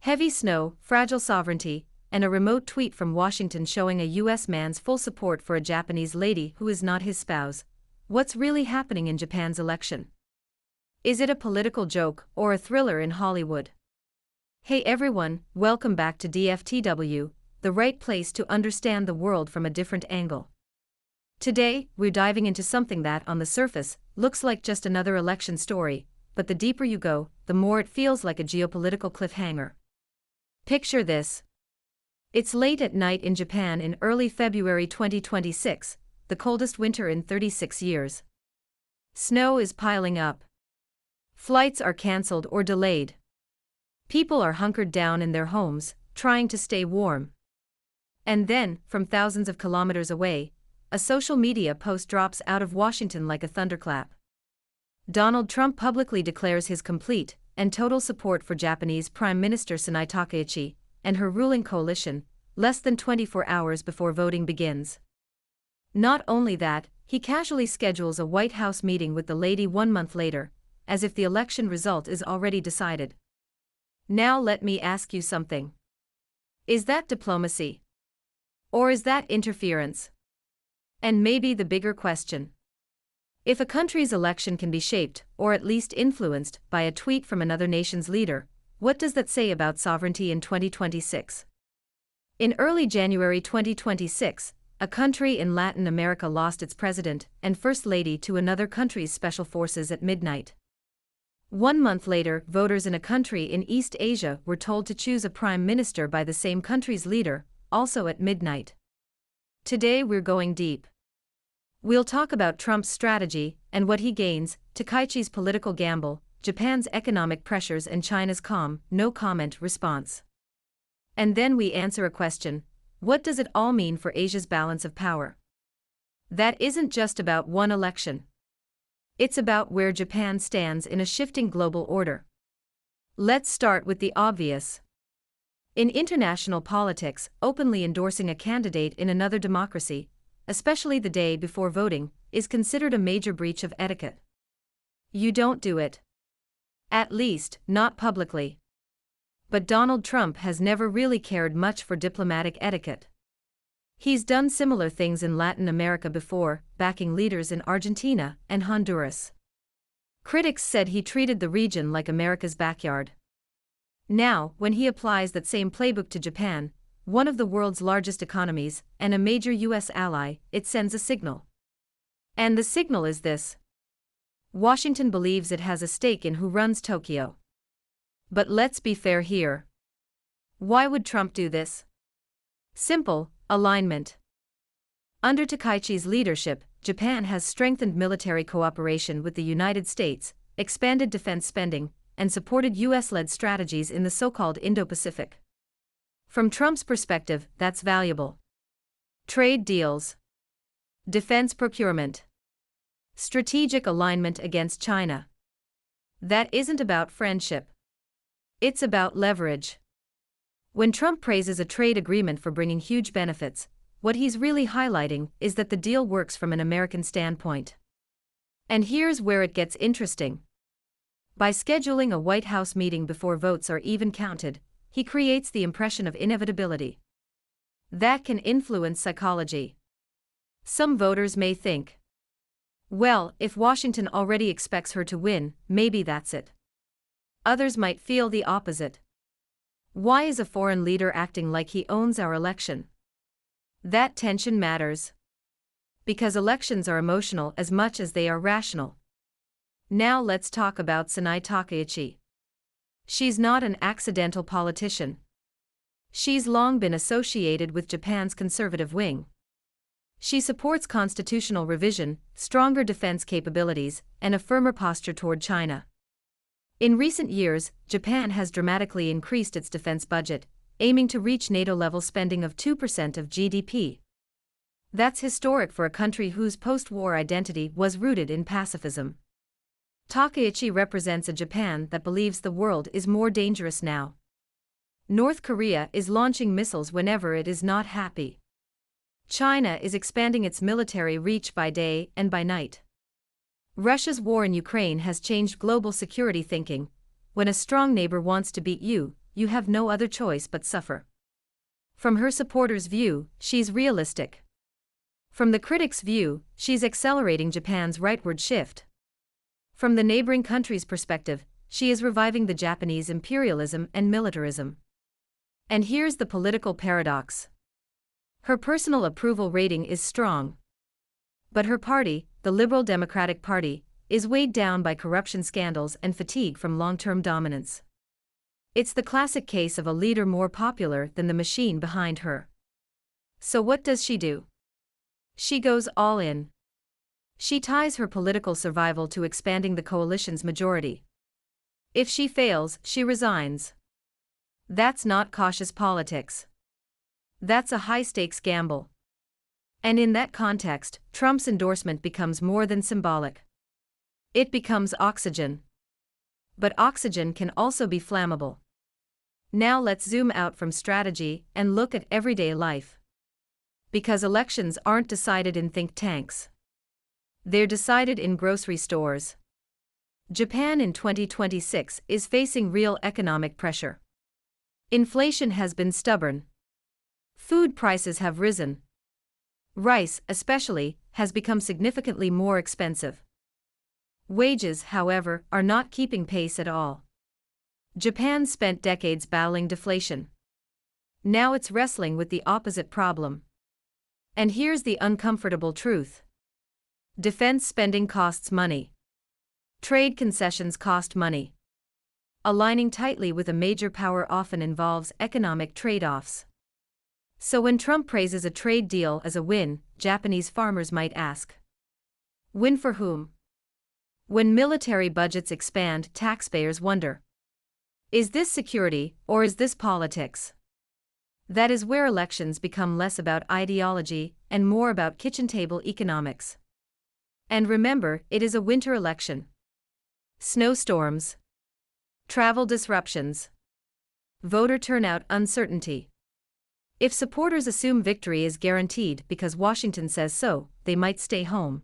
Heavy snow, fragile sovereignty, and a remote tweet from Washington showing a US man's full support for a Japanese lady who is not his spouse. What's really happening in Japan's election? Is it a political joke or a thriller in Hollywood? Hey everyone, welcome back to DFTW, the right place to understand the world from a different angle. Today, we're diving into something that, on the surface, looks like just another election story, but the deeper you go, the more it feels like a geopolitical cliffhanger. Picture this. It's late at night in Japan in early February 2026, the coldest winter in 36 years. Snow is piling up. Flights are cancelled or delayed. People are hunkered down in their homes, trying to stay warm. And then, from thousands of kilometers away, a social media post drops out of Washington like a thunderclap. Donald Trump publicly declares his complete and total support for Japanese Prime Minister Sanae Takaichi and her ruling coalition, less than 24 hours before voting begins. Not only that, he casually schedules a White House meeting with the lady 1 month later, as if the election result is already decided. Now let me ask you something. Is that diplomacy? Or is that interference? And maybe the bigger question. If a country's election can be shaped, or at least influenced, by a tweet from another nation's leader, what does that say about sovereignty in 2026? In early January 2026, a country in Latin America lost its president and first lady to another country's special forces at midnight. 1 month later, voters in a country in East Asia were told to choose a prime minister by the same country's leader, also at midnight. Today we're going deep. We'll talk about Trump's strategy and what he gains, Takaichi's political gamble, Japan's economic pressures and China's calm, no comment response. And then we answer a question: what does it all mean for Asia's balance of power? That isn't just about one election. It's about where Japan stands in a shifting global order. Let's start with the obvious. In international politics, openly endorsing a candidate in another democracy, especially the day before voting, is considered a major breach of etiquette. You don't do it. At least, not publicly. But Donald Trump has never really cared much for diplomatic etiquette. He's done similar things in Latin America before, backing leaders in Argentina and Honduras. Critics said he treated the region like America's backyard. Now, when he applies that same playbook to Japan, one of the world's largest economies, and a major US ally, it sends a signal. And the signal is this: Washington believes it has a stake in who runs Tokyo. But let's be fair here. Why would Trump do this? Simple: alignment. Under Takaichi's leadership, Japan has strengthened military cooperation with the United States, expanded defense spending, and supported US-led strategies in the so-called Indo-Pacific. From Trump's perspective, that's valuable. Trade deals. Defense procurement. Strategic alignment against China. That isn't about friendship. It's about leverage. When Trump praises a trade agreement for bringing huge benefits, what he's really highlighting is that the deal works from an American standpoint. And here's where it gets interesting. By scheduling a White House meeting before votes are even counted, he creates the impression of inevitability. That can influence psychology. Some voters may think, well, if Washington already expects her to win, maybe that's it. Others might feel the opposite. Why is a foreign leader acting like he owns our election? That tension matters. Because elections are emotional as much as they are rational. Now let's talk about Sanae Takaichi. She's not an accidental politician. She's long been associated with Japan's conservative wing. She supports constitutional revision, stronger defense capabilities, and a firmer posture toward China. In recent years, Japan has dramatically increased its defense budget, aiming to reach NATO-level spending of 2% of GDP. That's historic for a country whose post-war identity was rooted in pacifism. Takaichi represents a Japan that believes the world is more dangerous now. North Korea is launching missiles whenever it is not happy. China is expanding its military reach by day and by night. Russia's war in Ukraine has changed global security thinking. When a strong neighbor wants to beat you, you have no other choice but suffer. From her supporters' view, she's realistic. From the critics' view, she's accelerating Japan's rightward shift. From the neighboring country's perspective, she is reviving the Japanese imperialism and militarism. And here's the political paradox. Her personal approval rating is strong. But her party, the Liberal Democratic Party, is weighed down by corruption scandals and fatigue from long-term dominance. It's the classic case of a leader more popular than the machine behind her. So what does she do? She goes all in. She ties her political survival to expanding the coalition's majority. If she fails, she resigns. That's not cautious politics. That's a high-stakes gamble. And in that context, Trump's endorsement becomes more than symbolic. It becomes oxygen. But oxygen can also be flammable. Now let's zoom out from strategy and look at everyday life. Because elections aren't decided in think tanks. They're decided in grocery stores. Japan in 2026 is facing real economic pressure. Inflation has been stubborn. Food prices have risen. Rice, especially, has become significantly more expensive. Wages, however, are not keeping pace at all. Japan spent decades battling deflation. Now it's wrestling with the opposite problem. And here's the uncomfortable truth. Defense spending costs money. Trade concessions cost money. Aligning tightly with a major power often involves economic trade-offs. So when Trump praises a trade deal as a win, Japanese farmers might ask, win for whom? When military budgets expand, taxpayers wonder, is this security or is this politics? That is where elections become less about ideology and more about kitchen table economics. And remember, it is a winter election. Snowstorms, travel disruptions, voter turnout uncertainty. If supporters assume victory is guaranteed because Washington says so, they might stay home.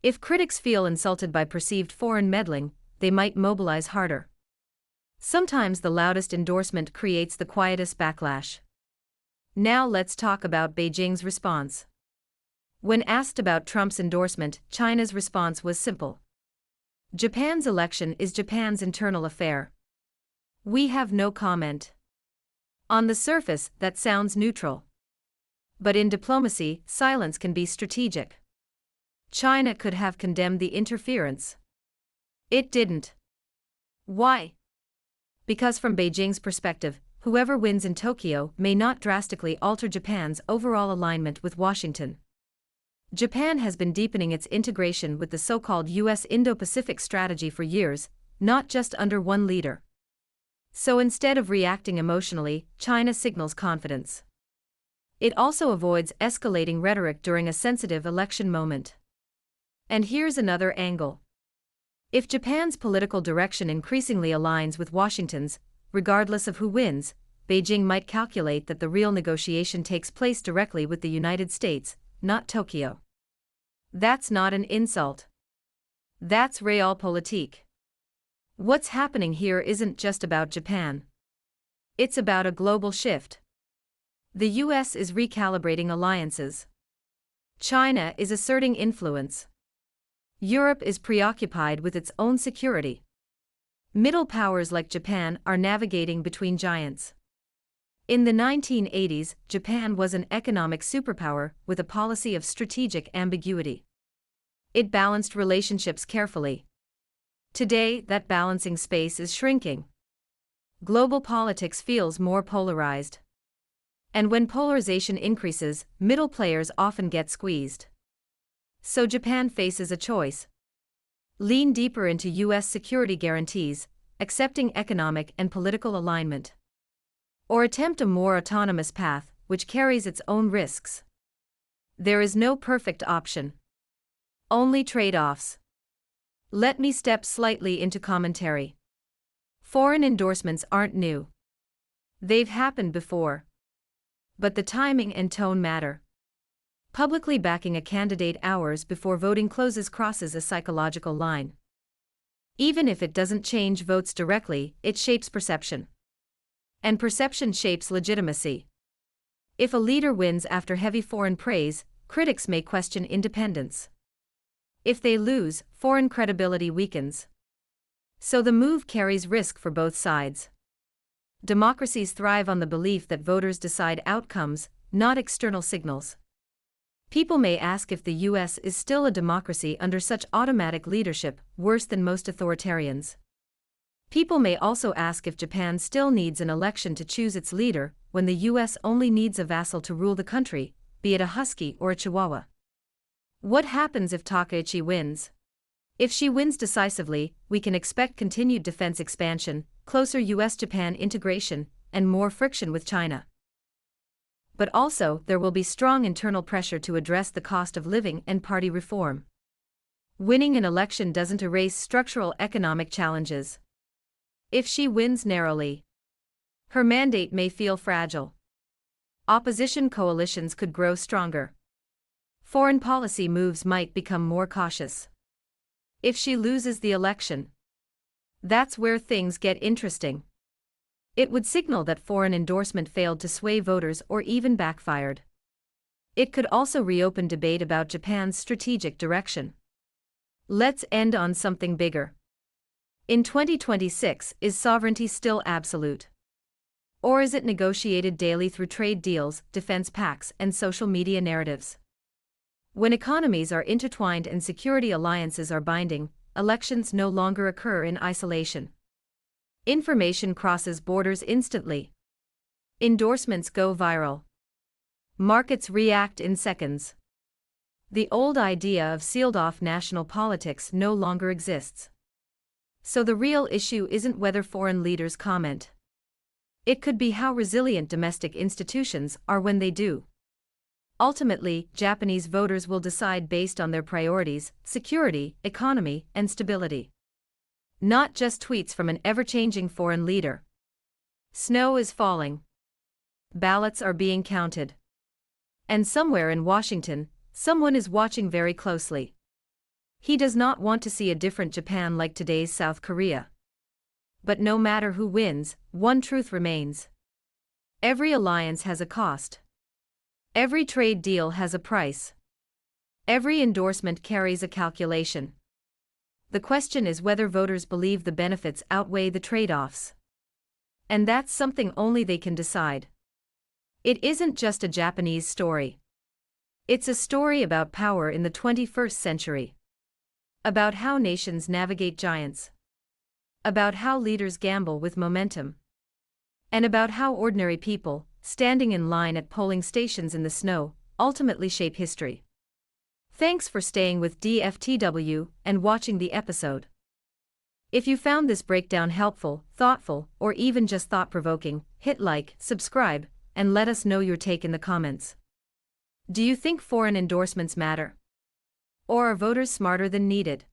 If critics feel insulted by perceived foreign meddling, they might mobilize harder. Sometimes the loudest endorsement creates the quietest backlash. Now let's talk about Beijing's response. When asked about Trump's endorsement, China's response was simple. Japan's election is Japan's internal affair. We have no comment. On the surface, that sounds neutral. But in diplomacy, silence can be strategic. China could have condemned the interference. It didn't. Why? Because from Beijing's perspective, whoever wins in Tokyo may not drastically alter Japan's overall alignment with Washington. Japan has been deepening its integration with the so-called U.S. Indo-Pacific strategy for years, not just under one leader. So instead of reacting emotionally, China signals confidence. It also avoids escalating rhetoric during a sensitive election moment. And here's another angle. If Japan's political direction increasingly aligns with Washington's, regardless of who wins, Beijing might calculate that the real negotiation takes place directly with the United States, not Tokyo. That's not an insult. That's realpolitik. What's happening here isn't just about Japan. It's about a global shift. The US is recalibrating alliances. China is asserting influence. Europe is preoccupied with its own security. Middle powers like Japan are navigating between giants. In the 1980s, Japan was an economic superpower with a policy of strategic ambiguity. It balanced relationships carefully. Today, that balancing space is shrinking. Global politics feels more polarized. And when polarization increases, middle players often get squeezed. So Japan faces a choice. Lean deeper into US security guarantees, accepting economic and political alignment. Or attempt a more autonomous path, which carries its own risks. There is no perfect option. Only trade-offs. Let me step slightly into commentary. Foreign endorsements aren't new. They've happened before. But the timing and tone matter. Publicly backing a candidate hours before voting closes crosses a psychological line. Even if it doesn't change votes directly, it shapes perception. And perception shapes legitimacy. If a leader wins after heavy foreign praise, critics may question independence. If they lose, foreign credibility weakens. So the move carries risk for both sides. Democracies thrive on the belief that voters decide outcomes, not external signals. People may ask if the US is still a democracy under such automatic leadership, worse than most authoritarians. People may also ask if Japan still needs an election to choose its leader, when the US only needs a vassal to rule the country, be it a husky or a chihuahua. What happens if Takaichi wins? If she wins decisively, we can expect continued defense expansion, closer US-Japan integration, and more friction with China. But also, there will be strong internal pressure to address the cost of living and party reform. Winning an election doesn't erase structural economic challenges. If she wins narrowly, her mandate may feel fragile. Opposition coalitions could grow stronger. Foreign policy moves might become more cautious. If she loses the election, that's where things get interesting. It would signal that foreign endorsement failed to sway voters or even backfired. It could also reopen debate about Japan's strategic direction. Let's end on something bigger. In 2026, is sovereignty still absolute? Or is it negotiated daily through trade deals, defense pacts, and social media narratives? When economies are intertwined and security alliances are binding, elections no longer occur in isolation. Information crosses borders instantly. Endorsements go viral. Markets react in seconds. The old idea of sealed-off national politics no longer exists. So the real issue isn't whether foreign leaders comment. It could be how resilient domestic institutions are when they do. Ultimately, Japanese voters will decide based on their priorities, security, economy, and stability. Not just tweets from an ever-changing foreign leader. Snow is falling. Ballots are being counted. And somewhere in Washington, someone is watching very closely. He does not want to see a different Japan like today's South Korea. But no matter who wins, one truth remains. Every alliance has a cost. Every trade deal has a price. Every endorsement carries a calculation. The question is whether voters believe the benefits outweigh the trade-offs. And that's something only they can decide. It isn't just a Japanese story. It's a story about power in the 21st century. About how nations navigate giants. About how leaders gamble with momentum. And about how ordinary people, standing in line at polling stations in the snow, ultimately shape history. Thanks for staying with DFTW and watching the episode. If you found this breakdown helpful, thoughtful, or even just thought-provoking, hit like, subscribe, and let us know your take in the comments. Do you think foreign endorsements matter? Or are voters smarter than needed?